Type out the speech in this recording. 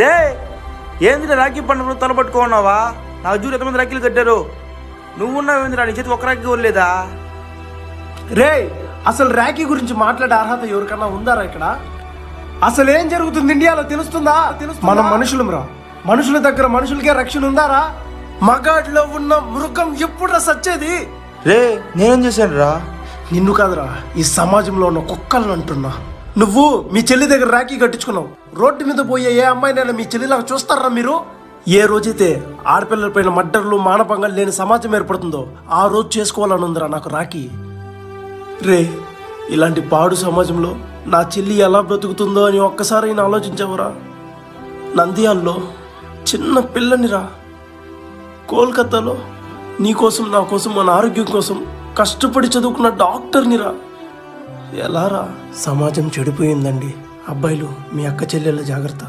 రే ఏందిరా రాఖీ పండుగ తలపట్టుకున్నావా? నాకు చూడు ఎంతమంది రాఖీలు కట్టారు. నువ్వున్నావు ఏందిరా, నీ చేతి ఒక రాఖీ వల్లేదా? రే అసలు రాఖీ గురించి మాట్లాడే అర్హత ఎవరికన్నా ఉందారా ఇక్కడ? అసలు ఏం జరుగుతుంది ఇండియాలో తెలుస్తుందా? మనం మనుషులరా, మనుషుల దగ్గర మనుషులకే రక్షణ ఉందారా? మగాడిలో ఉన్న మృగం ఎప్పుడురా సచ్చేది? రే నేనేం చేశాను రా? నిన్ను కాదురా, ఈ సమాజంలో ఉన్న కుక్కలను అంటున్నా. నువ్వు మీ చెల్లి దగ్గర రాఖీ కట్టించుకున్నావు. రోడ్డు మీద పోయే ఏ అమ్మాయినైనా మీ చెల్లిలాగా చూస్తారా మీరు? ఏ రోజైతే ఆడపిల్లలపైన మడ్డర్లు మానభంగాలు లేని సమాజం ఏర్పడుతుందో ఆ రోజు చేసుకోవాలని ఉందిరా నాకు రాఖీ. రే ఇలాంటి పాడు సమాజంలో నా చెల్లి ఎలా బ్రతుకుతుందో అని ఒక్కసారి నేను ఆలోచించావురా? నంద్యాల్లో చిన్న పిల్లనిరా, కోల్కతాలో నీకోసం నా కోసం మన ఆరోగ్యం కోసం కష్టపడి చదువుకున్న డాక్టర్నిరా. ఎలారా? సమాజం చెడిపోయిందండి. అబ్బాయిలు మీ అక్క చెల్లెళ్ళ జాగ్రత్త.